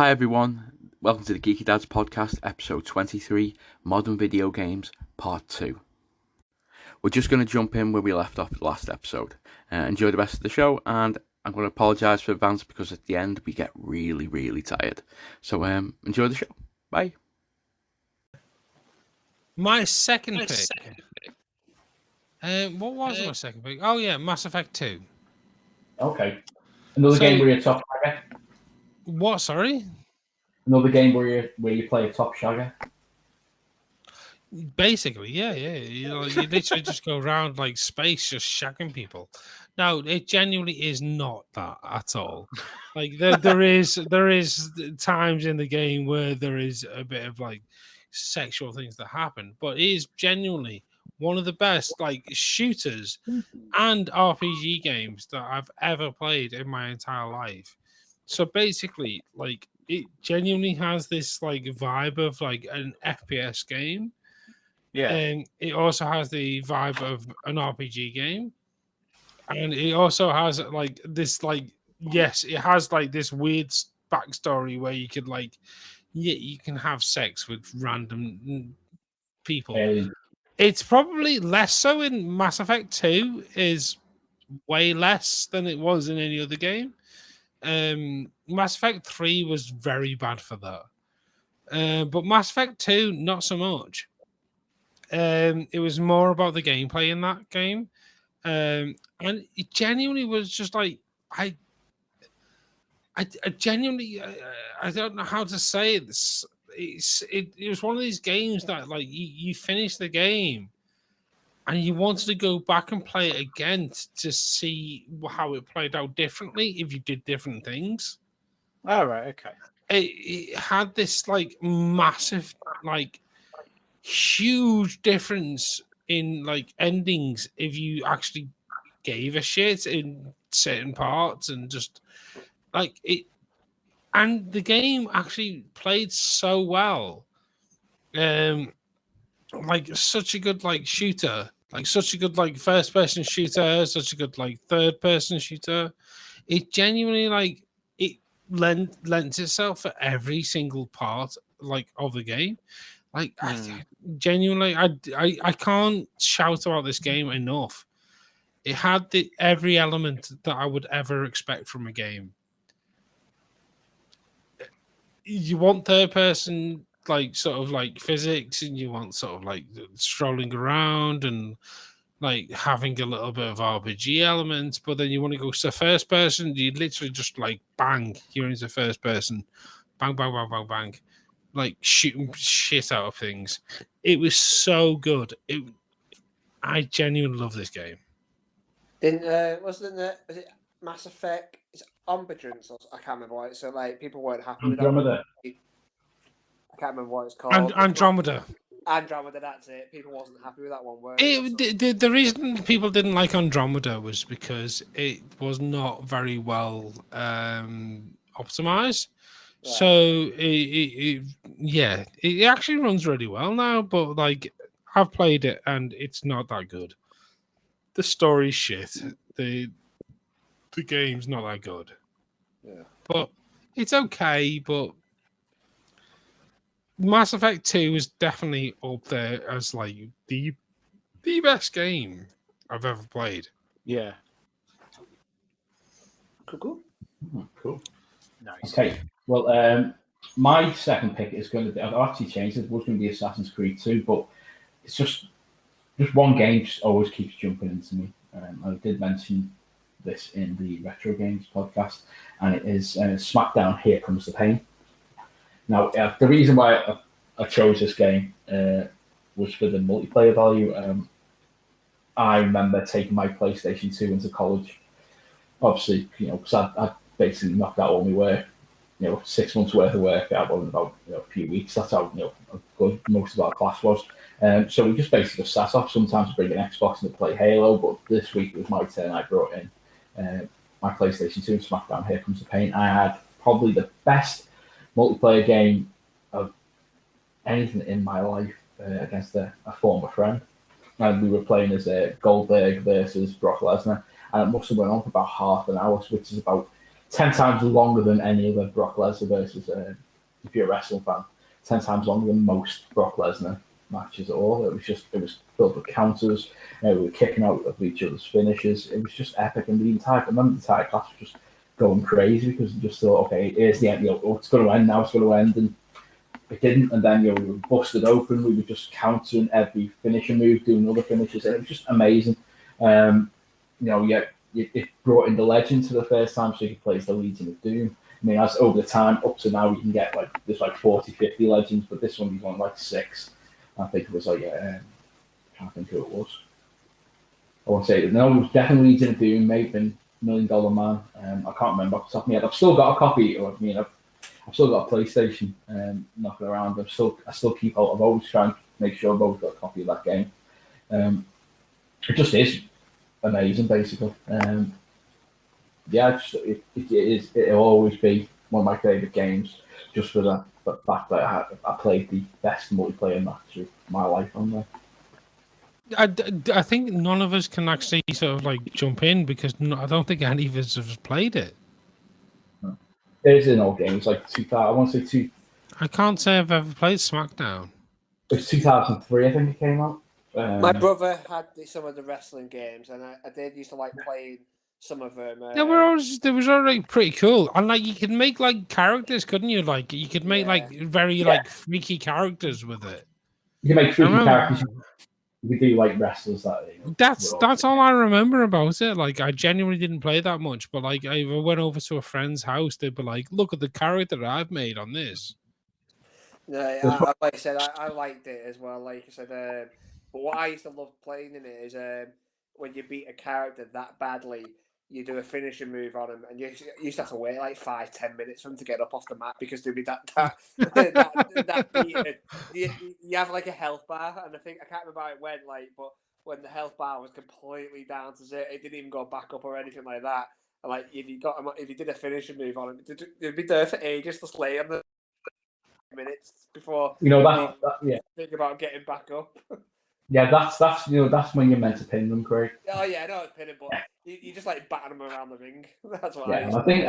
Hi everyone, welcome to the Geeky Dads podcast, episode 23, Modern Video Games, part 2. We're just going to jump in where we left off the last episode. Enjoy the rest of the show, and I'm going to apologise for advance because at the end we get really tired. So enjoy the show. Bye. My second pick. What was my second pick? Oh yeah, Mass Effect 2. Okay. Another game where you're a top shagger? What, sorry? Another game where you play a top shagger? Basically, yeah. You literally just go around like space, just shagging people. No, it genuinely is not that at all. Like there is times in the game where there is a bit of like sexual things that happen, but it is genuinely one of the best like shooters and RPG games that I've ever played in my entire life. So basically, like it genuinely has this like vibe of like an FPS game. Yeah. And it also has the vibe of an RPG game. And it also has like this like yes, it has like this weird backstory where you could like you can have sex with random people. It's probably less so in Mass Effect 2, is way less than it was in any other game. Mass Effect 3 was very bad for that. But Mass Effect 2, not so much. It was more about the gameplay in that game. And it genuinely was just like, I genuinely, I don't know how to say this. It was one of these games that like you finish the game and you wanted to go back and play it again to see how it played out differently if you did different things. Oh, right, okay. It had this like massive, like huge difference in like endings if you actually gave a shit in certain parts and just like it. And the game actually played so well. Like such a good like shooter. Like such a good like first person shooter, such a good like third person shooter. It genuinely like it lends itself for every single part like of the game. Like I genuinely I can't shout about this game enough. It had every element that I would ever expect from a game. You want third person like sort of like physics, and you want sort of like strolling around and like having a little bit of RPG elements, but then you want to go to first person, you literally just like bang, you're into first person, bang, like shooting shit out of things. It was so good. I genuinely love this game. Was it Mass Effect? It's Omnipotence. I can't remember why. So like people weren't happy with that. I can't remember what it's called. Andromeda, that's it. People wasn't happy with that one. The reason people didn't like Andromeda was because it was not very well optimized. Yeah. So it actually runs really well now, but like I've played it and it's not that good. The story's shit. The game's not that good. Yeah. But it's okay, but Mass Effect 2 is definitely up there as like the best game I've ever played. Yeah. Cool. Nice. Okay. Well, my second pick is going to be, I've actually changed it. It was going to be Assassin's Creed 2, but it's just one game just always keeps jumping into me. I did mention this in the Retro Games podcast, and it is SmackDown Here Comes the Pain. Now, the reason why I chose this game was for the multiplayer value. I remember taking my PlayStation 2 into college. Obviously, because I basically knocked out all my work. 6 months worth of work out in about a few weeks. That's how good most of our class was. So we just basically sat off. Sometimes bring an Xbox and play Halo, but this week it was my turn. I brought in my PlayStation 2 and SmackDown Here Comes the Pain. I had probably the best multiplayer game of anything in my life against a former friend. And we were playing as Goldberg versus Brock Lesnar, and it must have went on for about half an hour, which is about 10 times longer than any other Brock Lesnar versus, if you're a wrestling fan, 10 times longer than most Brock Lesnar matches at all. It was filled with counters. We were kicking out of each other's finishes. It was just epic. And I remember the entire class was just going crazy because you just thought, okay, here's the end. It's going to end now. It's going to end, and it didn't. And then we were busted open. We were just countering every finishing move, doing other finishes, and it was just amazing. It brought in the legend for the first time, so you could play as the Legion of Doom. I mean, as over the time up to now, you can get there's 40, 50 legends, but this one he's on 6. I think it was I can't think who it was. I won't say it. No, it was definitely Legion of Doom, maybe $1 Million Man. I can't remember off the top of my head. I've still got a copy. I've still got a PlayStation knocking around. I still keep out. I've always tried to make sure I've always got a copy of that game. It just is amazing, basically. It'll always be one of my favourite games, just for the fact that I played the best multiplayer match of my life on there. I think none of us can actually sort of jump in because I don't think any of us have played it. It is an old game. It's 2000. I want to say two. I can't say I've ever played SmackDown. It's 2003, I think it came out. My brother had some of the wrestling games, and I did used to like playing some of them. They was already pretty cool, and you could make characters, couldn't you? You could make very freaky characters with it. You can make freaky characters. You could do wrestlers That's all I remember about it. I genuinely didn't play that much, but I went over to a friend's house, they'd be like, "Look at the character I've made on this." Yeah, like I said, I liked it as well. Like I said, but what I used to love playing in it is when you beat a character that badly, you do a finishing move on him, and you used to have to wait 5-10 minutes for him to get up off the mat because there'd be that beaten. You have a health bar, and I can't remember how it went, but when the health bar was completely down to zero, it didn't even go back up or anything like that. And if you did a finishing move on him, it'd be there for ages to slay him. Minutes before think about getting back up. Yeah, that's when you're meant to pin them, Craig. Oh yeah, I know it's pinning, but you just batting them around the ring. That's what I think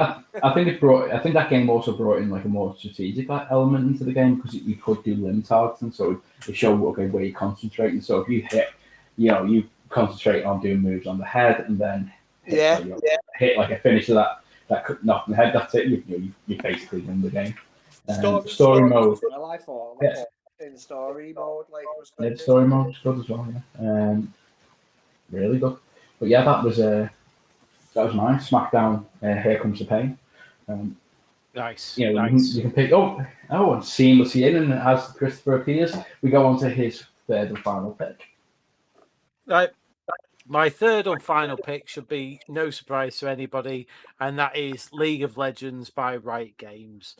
that game also brought in a more strategic element into the game because you could do limb targeting, so it showed where you're concentrating. So if you hit, you concentrate on doing moves on the head, and then hit a finisher that could knock the head. That's it. You basically win the game. Story mode. I thought in story mode, story mode was good as well. Yeah, really good. But yeah, that was nice. SmackDown. Here Comes the Pain. Nice. Nice. You can pick. And seamlessly in, and as Christopher appears, we go on to his third and final pick. Right. My third and final pick should be no surprise to anybody, and that is League of Legends by Riot Games.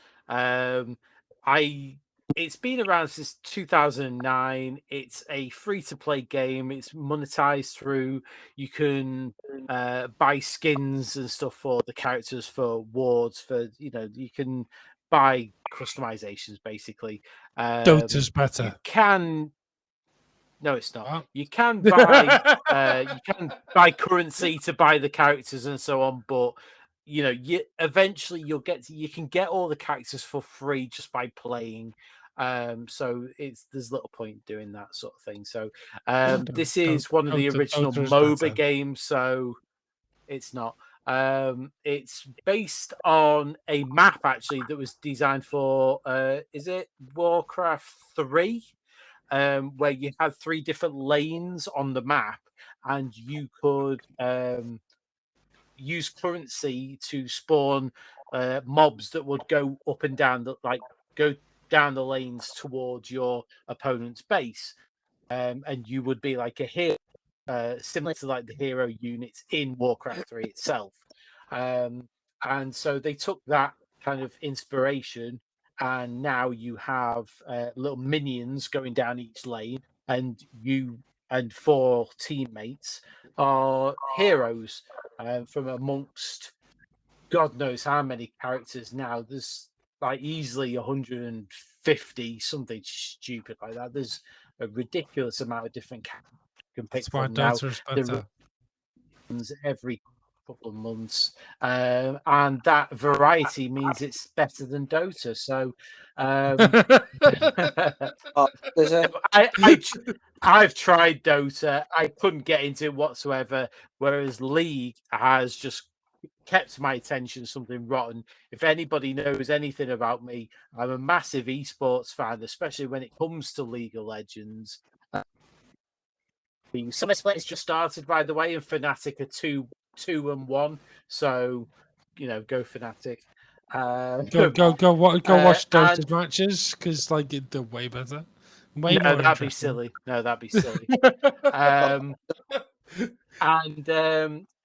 It's been around since 2009. It's a free-to-play game. It's monetized through. You can buy skins and stuff for the characters, for wards, for you can buy customizations basically. Dota's better. You can. No, it's not. You can buy currency to buy the characters and so on, but eventually you can get all the characters for free just by playing. So there's little point doing that sort of thing. So this is one of the original MOBA games, so it's not. It's based on a map actually that was designed for is it Warcraft 3? Where you had 3 different lanes on the map, and you could use currency to spawn mobs that would go up and down go down the lanes towards your opponent's base, and you would be like a hero, similar to the hero units in Warcraft 3 itself. And so they took that kind of inspiration, and now you have little minions going down each lane, and you and 4 teammates are heroes from amongst God knows how many characters now. There's easily 150, something stupid like that. There's a ridiculous amount of different characters you can pick from now. Every couple of months, and that variety means it's better than Dota. So, I've tried Dota. I couldn't get into it whatsoever, whereas League has just kept my attention something rotten. If anybody knows anything about me, I'm a massive esports fan, especially when it comes to League of Legends. The Summer Split has just started, by the way, and Fnatic are 2-1. So, go Fnatic. Go watch Dota's matches because they're way better. Way more that'd be silly. No, that'd be silly.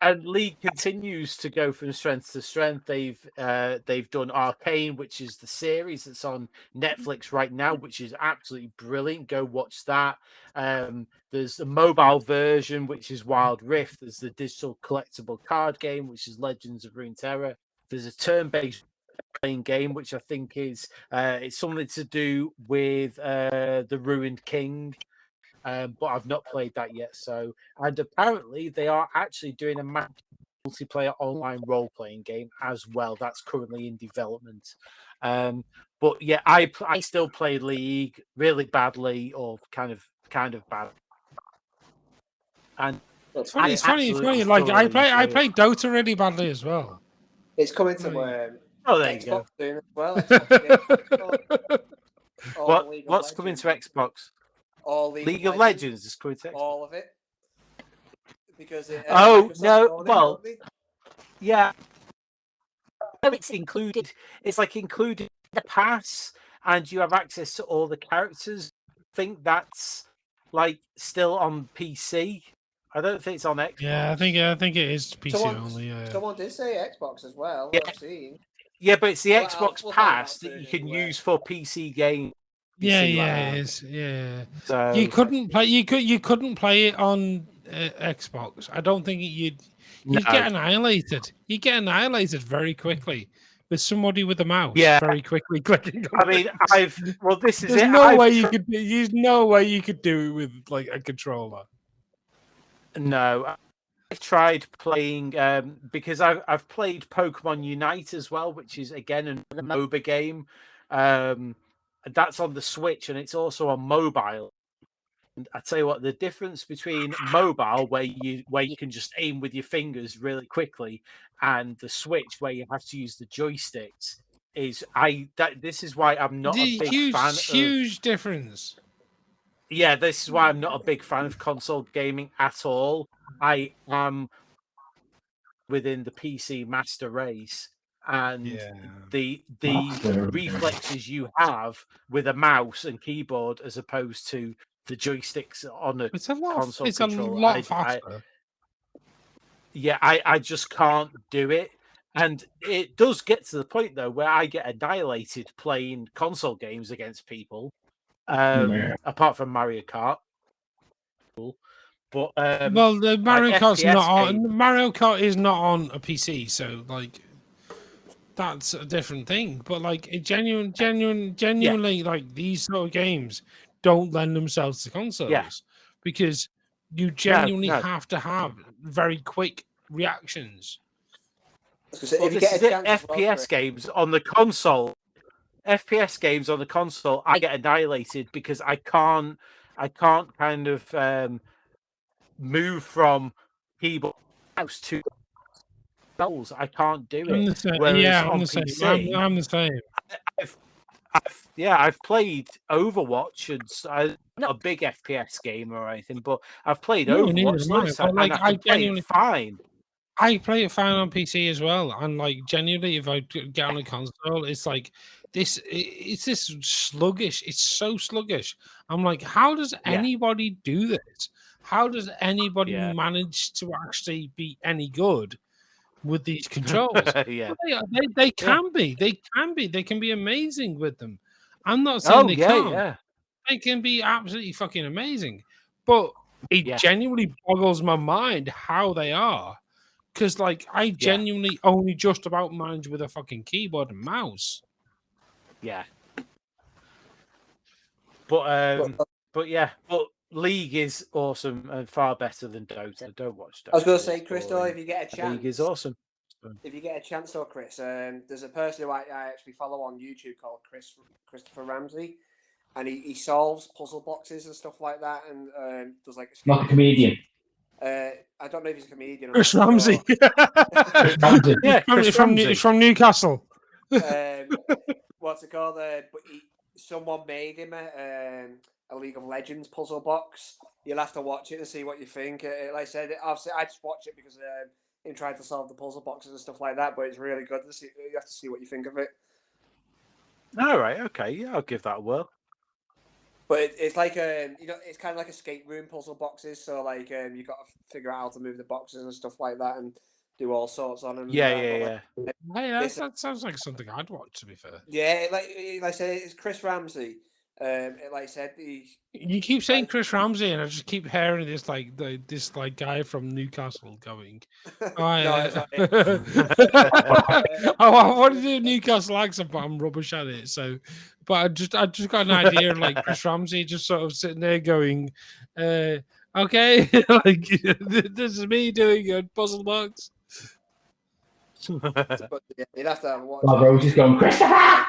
And League continues to go from strength to strength. They've done Arcane, which is the series that's on Netflix right now, which is absolutely brilliant. Go watch that. There's the mobile version, which is Wild Rift. There's the digital collectible card game, which is Legends of Runeterra. There's a turn-based playing game, which I think is it's something to do with the Ruined King. But I've not played that yet. So, and apparently they are actually doing a multiplayer online role-playing game as well. That's currently in development. But yeah, I still play League really badly, or kind of bad. And it's funny. Like I play Dota really badly as well. It's coming to there Xbox you go. soon as well. What's coming to Xbox? All League of Legends is coming to Xbox. All of it. Because yeah. It's included. It's included in the pass, and you have access to all the characters. I think that's still on PC. I don't think it's on Xbox. Yeah, I think it is PC only. Yeah. Someone did say Xbox as well. Yeah. I've seen. Yeah, but it's the Xbox Pass that you can use for PC games. Yeah, it is. Yeah. So you couldn't play. You couldn't play it on Xbox. I don't think you'd get annihilated. You get annihilated very quickly with somebody with a mouse. Yeah, very quickly clicking. This is There's it. no way you could. There's no way you could do it with a controller. No, I've tried playing because I've played Pokemon Unite as well, which is again a MOBA game. That's on the Switch and it's also on mobile. And I tell you what, the difference between mobile, where you can just aim with your fingers really quickly, and the Switch, where you have to use the joysticks, is this is why I'm not a big fan. Huge difference. Yeah, this is why I'm not a big fan of console gaming at all. I am within the PC master race, and the reflexes you have with a mouse and keyboard as opposed to the joysticks on a console controller. A lot faster. I just can't do it. And it does get to the point, though, where I get annihilated playing console games against people. Apart from Mario Kart, but the Mario Kart's not on. Mario Kart is not on a PC, so that's a different thing. But genuinely, these sort of games don't lend themselves to consoles because you genuinely have to have very quick reactions. FPS games on the console. FPS games on the console, I get annihilated because I can't kind of move from keyboard mouse to controls. I can't do it. I'm the same. I'm the same. I've played Overwatch, and I'm not a big FPS gamer or anything, but I've played Overwatch. I play it fine. I play it fine on PC as well, and genuinely, if I get on a console, it's it's this sluggish. It's so sluggish. I'm like, how does anybody do this? How does anybody manage to actually be any good with these controls? They can be. They can be amazing with them. I'm not saying they can't. Yeah. They can be absolutely fucking amazing, but it genuinely boggles my mind how they are. Because I genuinely only just about manage with a fucking keyboard and mouse. Yeah. But League is awesome and far better than Dota. Don't watch Dota. I was going to say, Crystal, if you get a chance, League is awesome. If you get a chance, though, Chris, there's a person who I actually follow on YouTube called Christopher Ramsey, and he solves puzzle boxes and stuff like that, and does like Not a comedian. I don't know if he's a comedian. Chris Ramsey. Chris Ramsey. Yeah, Chris Ramsey. From Newcastle. What's it called? But someone made him a League of Legends puzzle box. You'll have to watch it and see what you think. Like I said, obviously I just watch it because him trying to solve the puzzle boxes and stuff like that. But it's really good to see. You have to see what you think of it. All right, okay, yeah, I'll give that a whirl. But it's like it's kind of like escape room puzzle boxes. So like you got to figure out how to move the boxes and stuff like that, and do all sorts on them. Yeah. Hey, that sounds like something I'd watch. To be fair. Yeah, like I said, it's Chris Ramsey. Like I said, you keep saying Chris Ramsey, and I just keep hearing this guy from Newcastle going. I want to do Newcastle accent, but I'm rubbish at it. So, but I just got an idea of like Chris Ramsey just sort of sitting there going, okay, like this is me doing a puzzle box. But yeah, you'd have to have a watch. Oh, bro, just going, Christopher!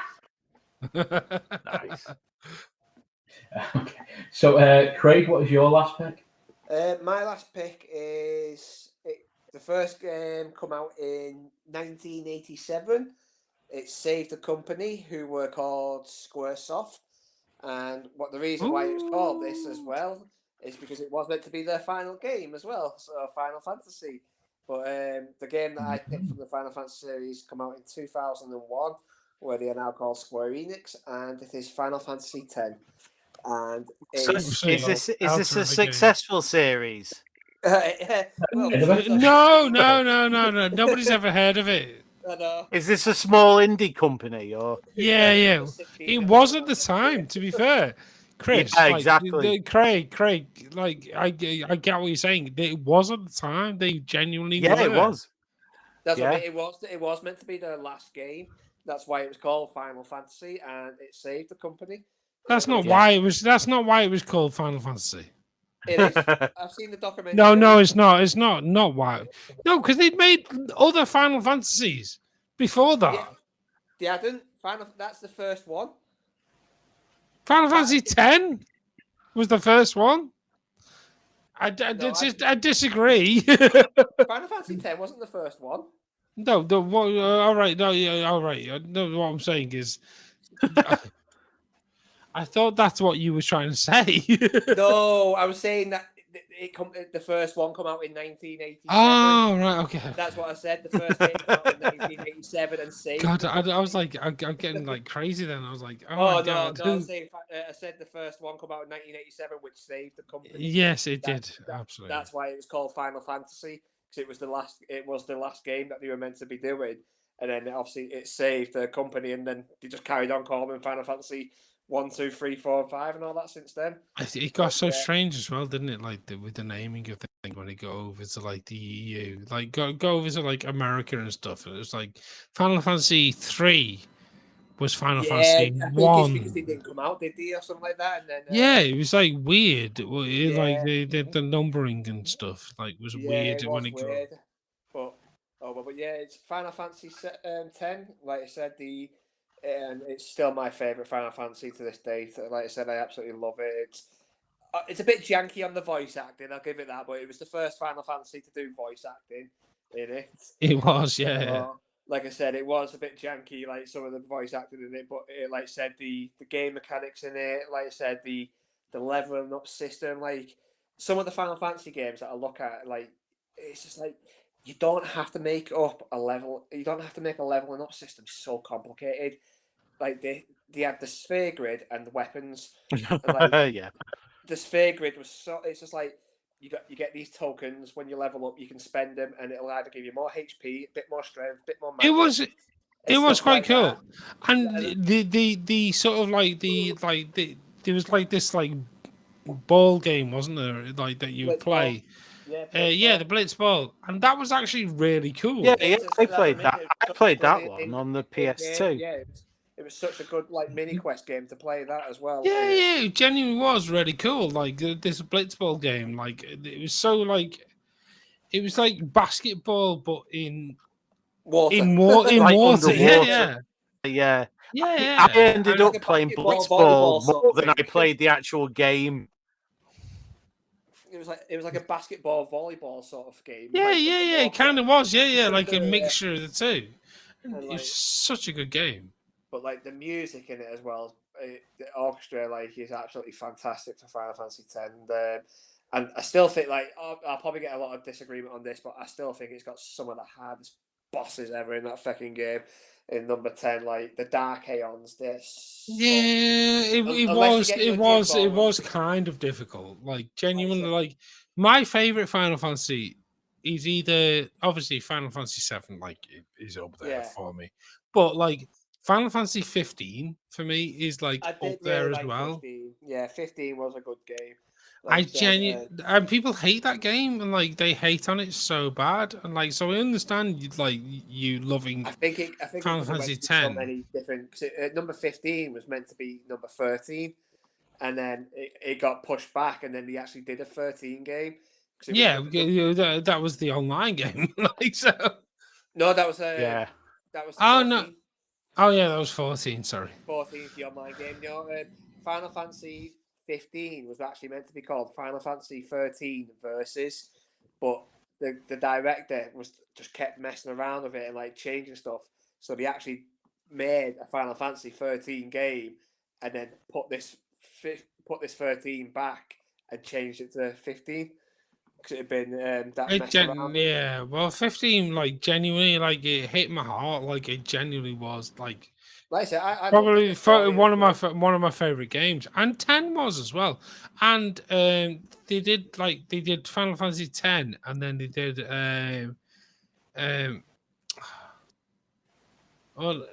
Nice. Okay. So, Craig, what was your last pick? My last pick is the first game come out in 1987. It saved the company who were called Squaresoft, and the reason why it was called this as well is because it was meant to be their final game as well. So Final Fantasy, but the game that I picked from the Final Fantasy series come out in 2001, where they are now called Square Enix, and it is Final Fantasy X. And Is this a successful series? Well, No. Nobody's ever heard of it. Is this a small indie company or? Yeah. It was at the time. To be fair, Chris. Yeah, exactly. Craig. Like I get what you're saying. It was at the time. They genuinely. Yeah, were. it was. That's what it was. It was meant to be their last game. That's why it was called Final Fantasy, and it saved the company. That's not why it was. That's not why it was called Final Fantasy. It is. I've seen the documentary. No, it's not. It's not why. No, because they'd made other Final Fantasies before that. Yeah, they hadn't. That's the first one. Final Fantasy X was the first one. I disagree. Final Fantasy X wasn't the first one. No, all right. No, yeah, all right. No, what I'm saying is, I thought that's what you were trying to say. No, I was saying that the first one come out in 1987. Oh, right, okay. That's what I said. The first game came out in 1987 and saved. God, I was like, I'm getting like crazy. Then I was like, no, God. I said the first one come out in 1987, which saved the company. Yes, it did. Absolutely. That's why it was called Final Fantasy, because it was the last game that they were meant to be doing, and then obviously it saved the company, and then they just carried on calling Final Fantasy 1, 2, 3, 4, and 5, and all that since then. It got so strange as well, didn't it? Like with the naming of thing when it go over to like the EU, like go over to like America and stuff. It was like Final Fantasy 3 was Final Fantasy 1. Because they didn't come out, did they, or something like that? And then it was like weird. Like the numbering and stuff like was weird when it weird. But yeah, it's Final Fantasy 10. Like I said, it's still my favorite Final Fantasy to this day. Like I said, I absolutely love it. It's a bit janky on the voice acting, I'll give it that, but it was the first Final Fantasy to do voice acting in it. It was, yeah. Like I said, it was a bit janky, like some of the voice acting in it, but like I said, the game mechanics in it, like I said, the leveling up system, like some of the Final Fantasy games that I look at, like it's just like you don't have to make up a level. You don't have to make a leveling up system so complicated. Like they had the sphere grid and the weapons. And like, yeah. The sphere grid was so. It's just like you get these tokens when you level up. You can spend them, and it'll either give you more HP, a bit more strength, a bit more. It was quite cool, and the sort of like there was like this like ball game, wasn't there? Like that you would play. The Blitz Ball, and that was actually really cool. Yeah, I played that. I played that one on the PS2. it was such a good like mini quest game to play that as well. Yeah, it genuinely was really cool. Like this Blitzball game, like it was so like it was like basketball, but in water. in Like water. underwater. Yeah, I ended And- up Like a playing basketball, Blitzball volleyball sort more of than I thing. played the actual game. It was like a basketball volleyball sort of game. Yeah, like, yeah. It kind of was. Yeah, like a Yeah. mixture of the two. And, It like, was such a good game. but like the music in it as well, the orchestra like is absolutely fantastic for Final Fantasy X. And I still think like I'll probably get a lot of disagreement on this, but I still think it's got some of the hardest bosses ever in that fucking game. In number 10, like the Dark Aeons, this. Yeah, Unless you get your it Jim was Bob. kind of difficult. Like genuinely, like my favorite Final Fantasy is either obviously Final Fantasy 7, like it is up there Yeah. for me, but like Final Fantasy 15 for me is like I up did there really as like well. 15. Yeah, 15 was a good game. I Like, genuinely, and people hate that game, and like they hate on it so bad, and like so I understand you like you loving I think it Final was Fantasy meant to be so 10. many different. Cause number 15 was meant to be number 13, and then it got pushed back, and then they actually did a 13 game. Yeah, that was the online game. Like so. No, that was Yeah. that was 14. Oh no. Oh yeah, that was 14. Sorry. 14 is the online game. You know, Final Fantasy 15 was actually meant to be called Final Fantasy 13 Versus, but the director was just kept messing around with it and like changing stuff. So they actually made a Final Fantasy 13 game and then put this 13 back and changed it to 15 because it had been that messed around. Yeah, well, 15 like genuinely like it hit my heart. Like it genuinely was like. Like I said, I Probably one of my favorite games, and 10 was as well. And they did Final Fantasy 10, and then they did well,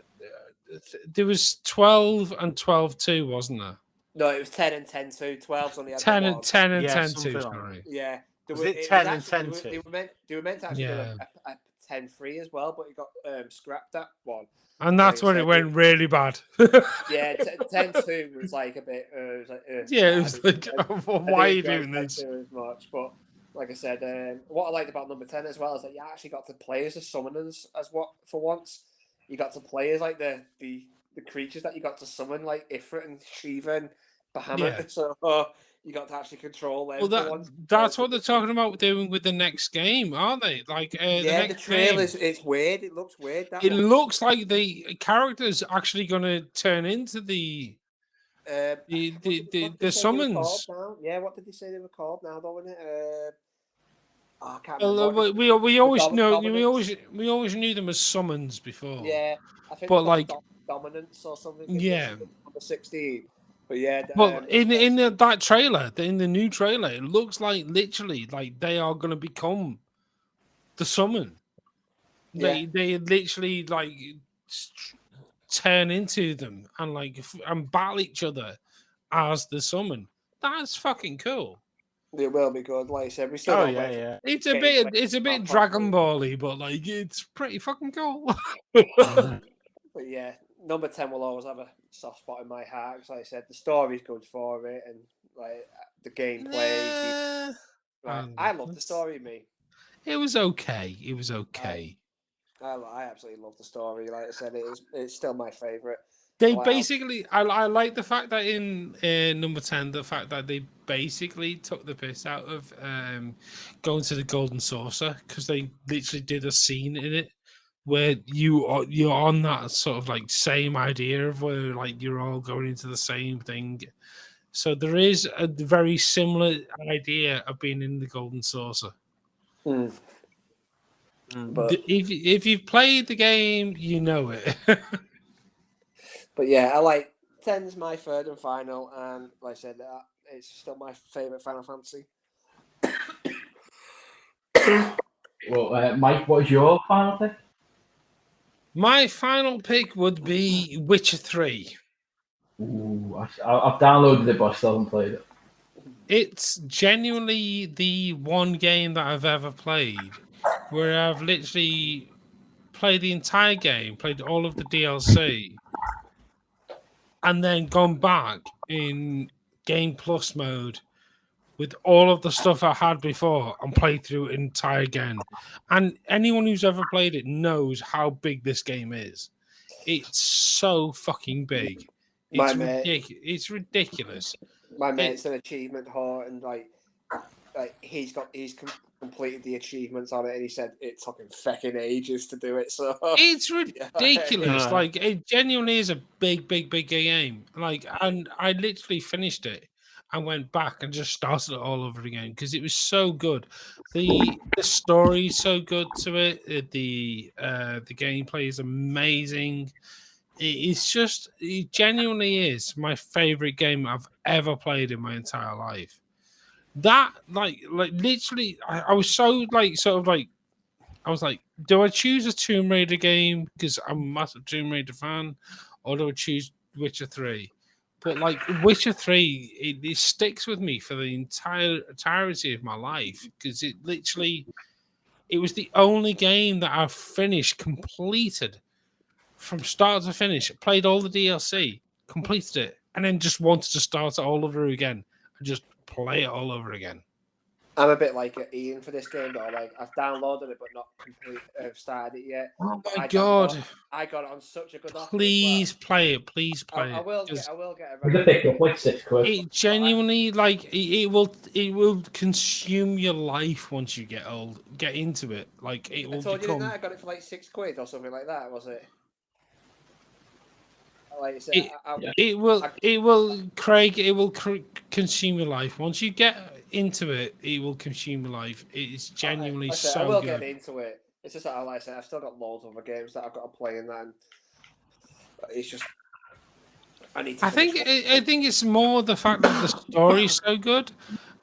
there was 12 and 12-2, wasn't there? No, it was 10 and 10-2. 12's only had 10 the and one. 10 and Yeah, 10 something 2. like Sorry. Yeah. Was it 10 and 10 They were meant to actually do Yeah. a 10-3 as well, but it got scrapped that one. And that's when it went really bad. Yeah, 10-2 was like a bit. It was like, Yeah, it was like, why are you didn't doing like this? 10-2 as much, but like I said, what I liked about number 10 as well is that you actually got to play as the summoners for once. You got to play as like the creatures that you got to summon, like Ifrit and Shiva and Bahamut. Yeah. So you got to actually control them. Well, that's what they're talking about doing with the next game, aren't they? Like, the trailers, it's weird. It looks weird. It looks like the characters actually going to turn into the summons. Yeah, what did they say they were called now? Though, wasn't it? I can't Well, remember. we always always knew them as summons before. Yeah, I think. But like dominance or something. Yeah. Number 16. But yeah. Well, in that trailer, in the new trailer, it looks like literally like they are going to become the summon. Yeah. They literally like turn into them and like and battle each other as the summon. That's fucking cool. It will be good. Like I said, we still. yeah. It's a bit Dragon Ball-y, but like it's pretty fucking cool. But yeah, number 10 will always have a soft spot in my heart. Because like I said, the story's good for it, and like the gameplay. I love the story. Me. It was okay. It was okay. I absolutely love the story. Like I said, it's still my favorite. They basically, I like the fact that in number 10, the fact that they basically took the piss out of going to the Golden Saucer, because they literally did a scene in it where you're on that sort of like same idea of where like you're all going into the same thing. So there is a very similar idea of being in the Golden Saucer. Mm. But if you've played the game, you know it. But yeah, I like 10's my third and final, and like I said, it's still my favorite Final Fantasy. Well, Mike, what is your final pick? My final pick would be Witcher 3. Ooh, I've downloaded it, but I still haven't played it. It's genuinely the one game that I've ever played where I've literally played the entire game, played all of the DLC, and then gone back in Game Plus mode with all of the stuff I had before and played through it entire again. And anyone who's ever played it knows how big this game is. It's so fucking big. It's ridiculous. My mate's an achievement whore, and like he's completed the achievements on it, and he said it took him fucking ages to do it. So it's ridiculous. Like it genuinely is a big game. Like, and I literally finished it. I went back and just started it all over again because it was so good. The story's so good to it. The gameplay is amazing. It genuinely is my favorite game I've ever played in my entire life. That like literally, I was so like sort of like I was like, do I choose a Tomb Raider game because I'm a massive Tomb Raider fan, or do I choose Witcher 3? But like Witcher 3, it sticks with me for the entirety of my life because it was the only game that I've finished, completed from start to finish, played all the DLC, completed it, and then just wanted to start it all over again and just play it all over again. I'm a bit like Ian for this game, though. Like I've downloaded it, but not started it yet. Oh my god! I got it on such a good offer. Please play it. Please play it. I will get it. It's a pick up like £6. It genuinely like it will consume your life once you get into it. Like it will. I told you that I got it for like £6 or something like that. Was it? Like I said, it will, Craig. It will consume your life once you get into it. It will consume your life. It's genuinely so good. I will get into it. It's just that, like I said, I've still got loads of other games that I've got to play in that. And it's just I need to. I think it's more the fact that the story's so good,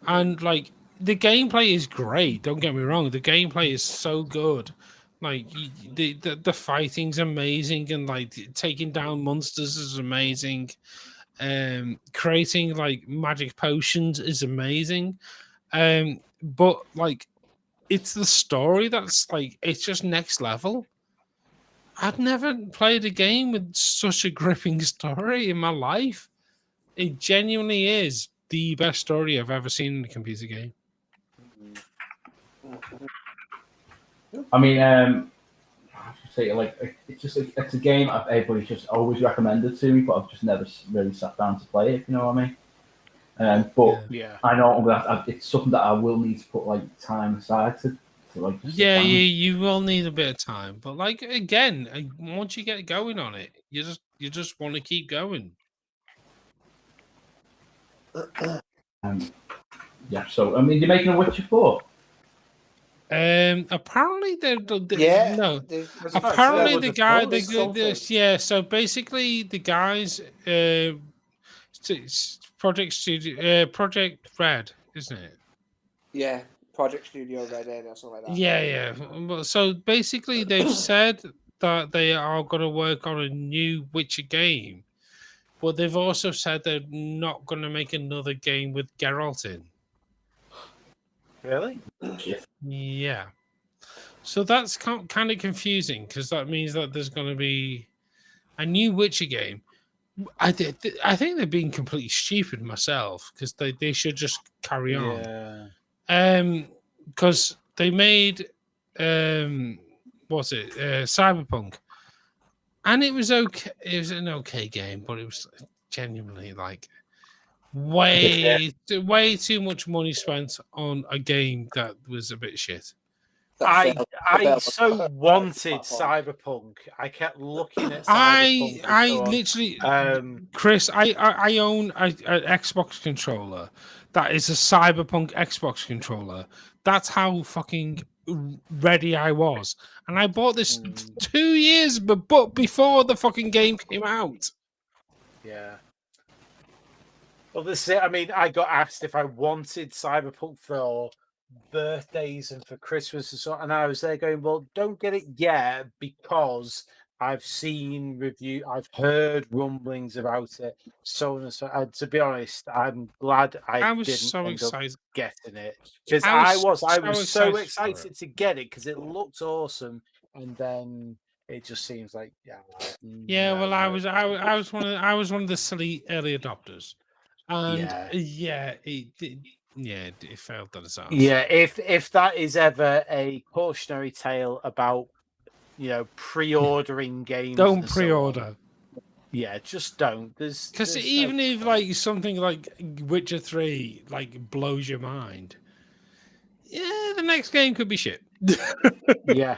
and like the gameplay is great. Don't get me wrong. The gameplay is so good. Like the fighting's amazing, and like taking down monsters is amazing. Creating like magic potions is amazing. But like it's the story that's like it's just next level. I've never played a game with such a gripping story in my life. It genuinely is the best story I've ever seen in a computer game. I mean, I should say like it's a game everybody's just always recommended to me, but I've just never really sat down to play it. If you know what I mean? But yeah. I know it's something that I will need to put like time aside to like. You will need a bit of time, but like again, once you get going on it, you just want to keep going. Yeah. So I mean, you're making a Witcher 4. Apparently apparently the guy so basically the guys Project Red, isn't it? Yeah, Project Studio Red or something like that. Yeah. So basically they've said that they are going to work on a new Witcher game, but they've also said they're not going to make another game with Geralt in. Really? Yeah. So that's kind of confusing because that means that there's going to be a new Witcher game. I think they're being completely stupid myself because they should just carry on. Because they made Cyberpunk, and it was okay. It was an okay game, but it was genuinely like way too much money spent on a game that was a bit shit. I so wanted Cyberpunk. I kept looking at Cyberpunk. I literally, Chris, I own an Xbox controller that is a Cyberpunk Xbox controller. That's how fucking ready I was, and I bought this 2 years but before the fucking game came out. Yeah. Well, this is it. I mean, I got asked if I wanted Cyberpunk for birthdays and for Christmas and so on, and I was there going, well, don't get it yet because I've heard rumblings about it, so on and so. And to be honest, I'm glad I didn't so end excited up getting it because I was so excited to get it because it looked awesome, and then it just seems like Yeah, well, I was one of the silly early adopters, and it failed on its ass. Yeah, if that is ever a cautionary tale about pre-ordering games, don't pre-order. Yeah, just don't. Because even if like something like Witcher 3 like blows your mind, the next game could be shit. Yeah.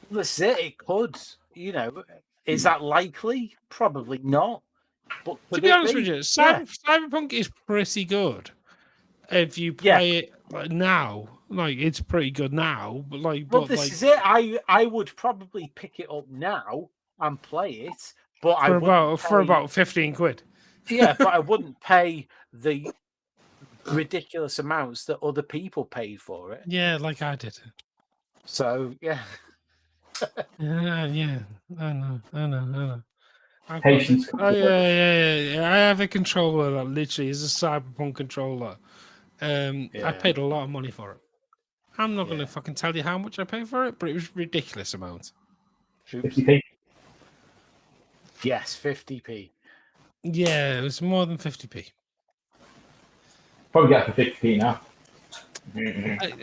That's it. It could. Is that likely? Probably not. But to be honest with you, Cyberpunk is pretty good. If you play it now, like it's pretty good now. But this is it. I would probably pick it up now and play it, but for about 15 quid. Yeah, but I wouldn't pay the ridiculous amounts that other people paid for it. Yeah, like I did. So yeah. Yeah. I know. Patience. Yeah. I have a controller that literally is a Cyberpunk controller. I paid a lot of money for it. I'm not going to fucking tell you how much I paid for it, but it was a ridiculous amount. 50p? Yes, 50p. Yeah, it was more than 50p. Probably get it for 50p now.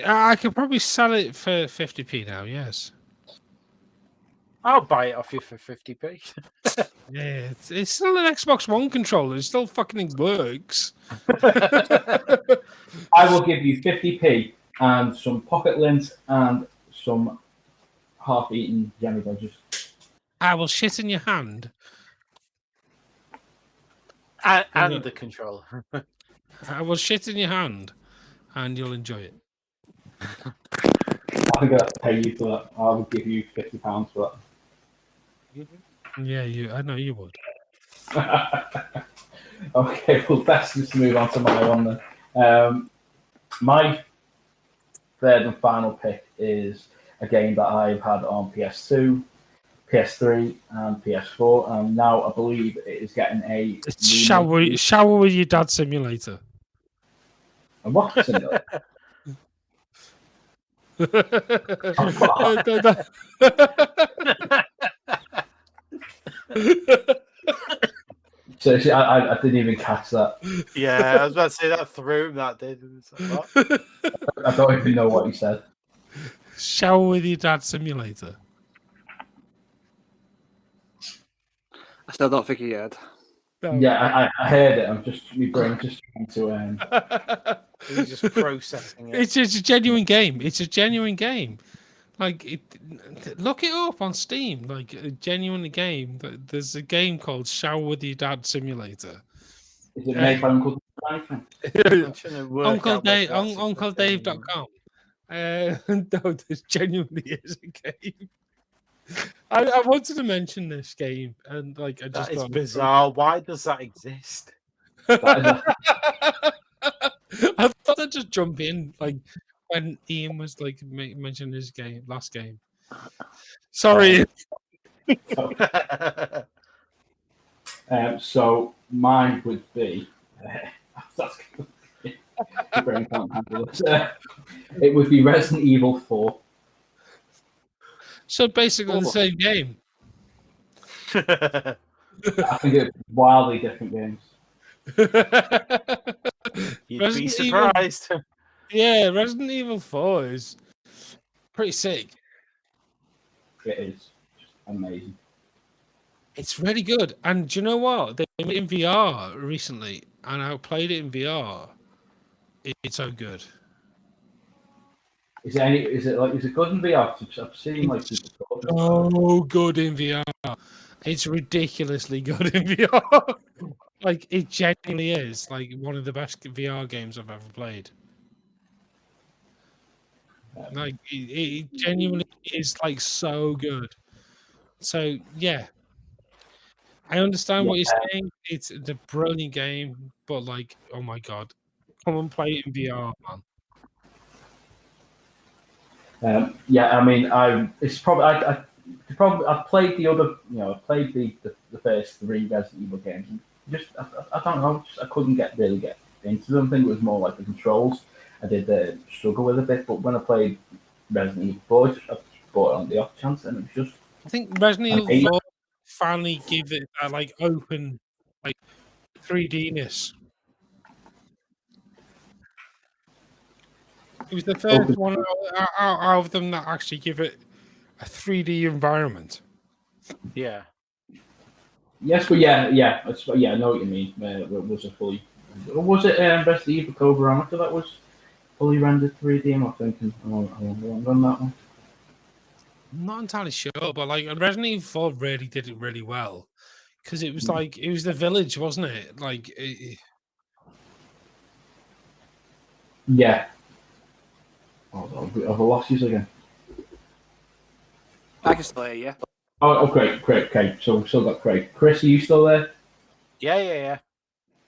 I could probably sell it for 50p now, yes. I'll buy it off you for 50p. Yeah, it's still an Xbox One controller. It still fucking works. I will give you 50p and some pocket lint and some half-eaten Jemmy Dodgers. I will shit in your hand. And the controller. I will shit in your hand and you'll enjoy it. I think I'll pay you for that. I will give you £50 for that. Yeah, I know you would. Okay, well, let's just move on to my one then. My third and final pick is a game that I've had on PS2, PS3, and PS4, and now I believe it is getting a. It's shower with your dad simulator. And what simulator? So I didn't even catch that. Yeah, I was about to say that threw him. That did. I don't even know what he said. Shower with your dad simulator. I still don't think he heard. No. Yeah, I heard it. I'm just my brain just trying to. He's just processing it. It's a genuine game. It's a genuine game. Like, look it up on Steam. Like, a genuine game. There's a game called Shower with Your Dad Simulator. Is it made by Uncle Dave? UncleDave.com. No, there genuinely is a game. I wanted to mention this game, and like I just thought bizarre. Why does that exist? I thought I'd just jump in, like when Ian was like mentioning his last game. Sorry. So mine would be. It would be Resident Evil 4. So basically the same game. I think it's wildly different games. You'd be surprised. Resident Evil 4 is pretty sick. It is just amazing. It's really good. And do you know what? They made it in VR recently, and I played it in VR. It's so good. Is it good in VR? I've seen like people talking. Oh, good in VR. It's ridiculously good in VR. Like, it genuinely is like one of the best VR games I've ever played. Like, it genuinely is like so good. So yeah, I understand what you're saying. It's a brilliant game, but like, oh my god, come and play it in VR, man. I mean, I've played the other, I played the first 3 Resident Evil games. And I don't know, I couldn't really get into them. I think it was more like the controls. I did struggle with a bit, but when I played Resident Evil 4, bought it on the off chance, and it was just. I think Resident Okay. Evil 4 finally gave it that like open, like 3D-ness. It was the first one out of them that actually give it a 3D environment. Yeah. Yes, but yeah, I know what you mean. Was it fully? Was it Resident Evil Code Veronica that was fully rendered 3D? I'm thinking I'm on that one. I'm not entirely sure, but like Resident Evil 4 really did it really well because it was like it was the village, wasn't it? Like, Yeah. Oh, I've lost you again. I can still hear you. Oh, great. Okay, so we've still got Craig. Chris, are you still there? Yeah.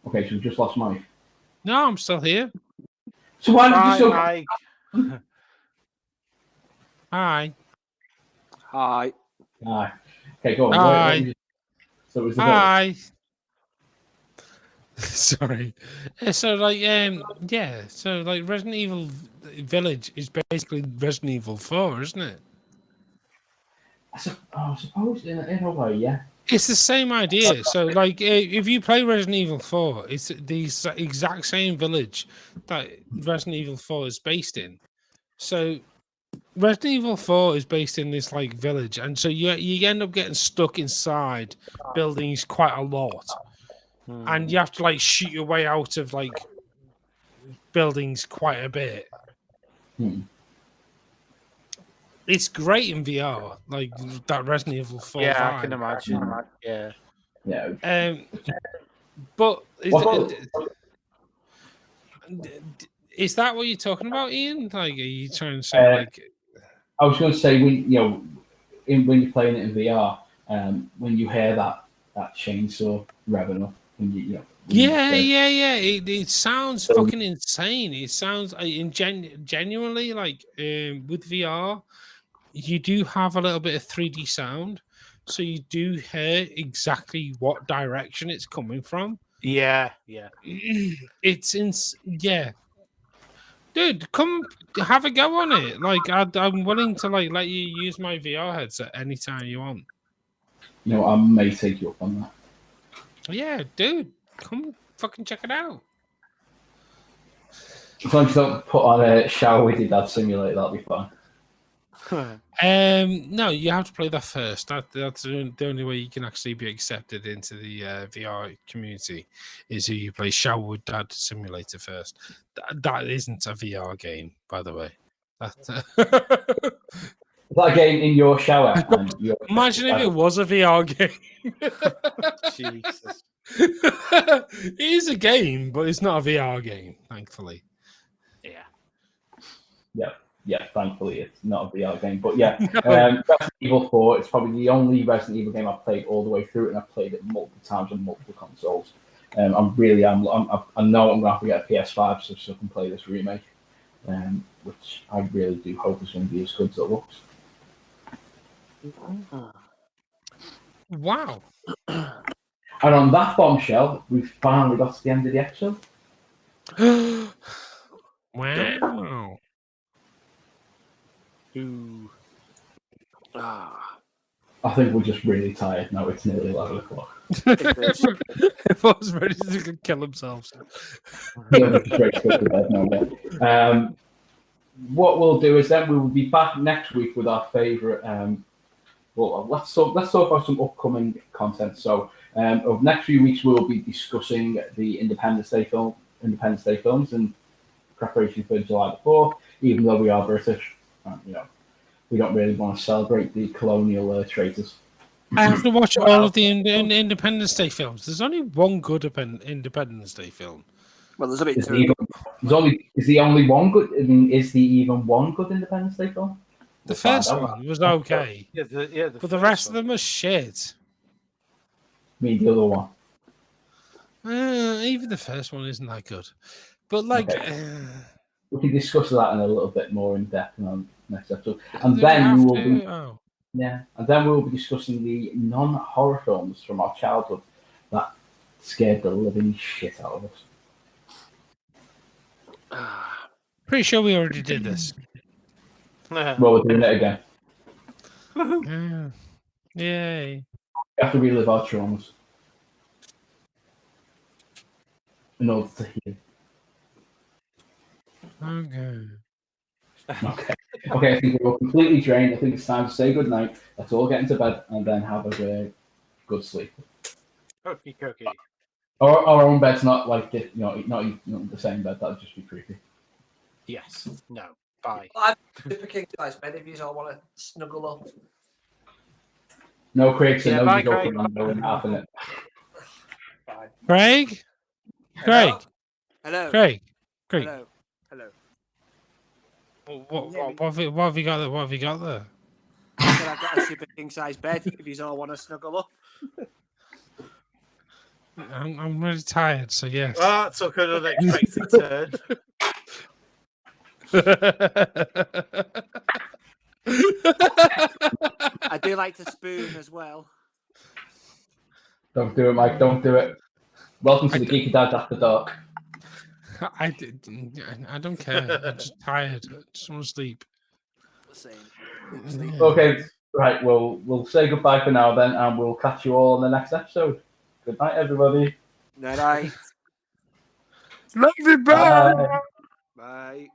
Okay, so we just lost Mike. no, I'm still here. So why did you Mike. Hi. Hi. Aye. Okay, go on. Hi. So it was the Hi. Sorry. So like so like Resident Evil Village is basically Resident Evil 4, isn't it? I suppose in a way, yeah. It's the same idea. So like if you play Resident Evil 4, it's the exact same village that Resident Evil 4 is based in. So Resident Evil 4 is based in this like village, and so you end up getting stuck inside buildings quite a lot. And you have to like shoot your way out of like buildings quite a bit. It's great in VR, like that Resident Evil 4. Yeah, vibe. I can imagine. Yeah. But is that what you're talking about, Ian? Like, are you trying to say like? I was going to say when when you're playing it in VR, when you hear that chainsaw revving up, when you Yeah. It sounds fucking insane. It sounds genuinely like with VR, you do have a little bit of 3D sound, so you do hear exactly what direction it's coming from. Yeah. It's dude, come have a go on it. Like I'm willing to like let you use my VR headset anytime you want. I may take you up on that. Yeah, dude, come fucking check it out. As long as you don't put on a shower with your dad simulator, that'll be fine. No, you have to play that first. That's the only way you can actually be accepted into the VR community is if you play Shower with Dad Simulator first. That isn't a VR game, by the way. Is that a game in your shower? Imagine if it was a VR game. Jesus. It is a game, but it's not a VR game, thankfully. Yeah, thankfully it's not a VR game. But yeah, Resident Evil 4, it's probably the only Resident Evil game I've played all the way through, and I've played it multiple times on multiple consoles. I know I'm going to have to get a PS5 so I can play this remake, which I really do hope is going to be as good as it looks. Wow. And on that bombshell, we've finally got to the end of the episode. Wow. Ooh. I think we're just really tired now. It's nearly 11 o'clock. If I was ready to kill themselves. Yeah, straight to bed now. What we'll do is then we will be back next week with our favourite. Let's talk about some upcoming content. So, over the next few weeks, we'll be discussing the Independence Day films in preparation for July the 4th. Even though we are British, we don't really want to celebrate the colonial traitors. I have to watch all of the Independence Day films. There's only one good Independence Day film. Well, there's a bit. Is the only one good? I mean, is the even one good Independence Day film? The first one was okay. But the rest of them are shit. I mean, the other one. Even the first one isn't that good. But like, we can discuss that in a little bit more in depth on next episode, and then we will be discussing the non-horror films from our childhood that scared the living shit out of us. Pretty sure we already did this. Well, we're doing it again. Yeah. Yay. We have to relive our traumas in order to heal. Okay. Okay. Okay, I think we're completely drained. I think it's time to say goodnight. Let's all get into bed and then have a good sleep. Okie dokie. Our own bed's not like this, not the same bed. That'd just be creepy. Yes. No. Bye. I have a super king size bed if you all want to snuggle up. No Craig's Yeah, no bye, you go Craig. for no one having it. Bye. Craig? Hello? Craig? Hello. Craig? Craig? Hello. Hello. What have you got there? What have you got there? I said I've got a super king size bed if you all want to snuggle up. I'm really tired, so yes. That took an unexpected turn. I do like to spoon as well. Don't do it, Mike. Don't do it. Welcome to the Geeky Dads After Dark. I don't care. I'm just tired. I just want to sleep. Same. Yeah. Okay, right. Well, we'll say goodbye for now then, and we'll catch you all on the next episode. Good night, everybody. Night. Love you, bye. Bye. Bye.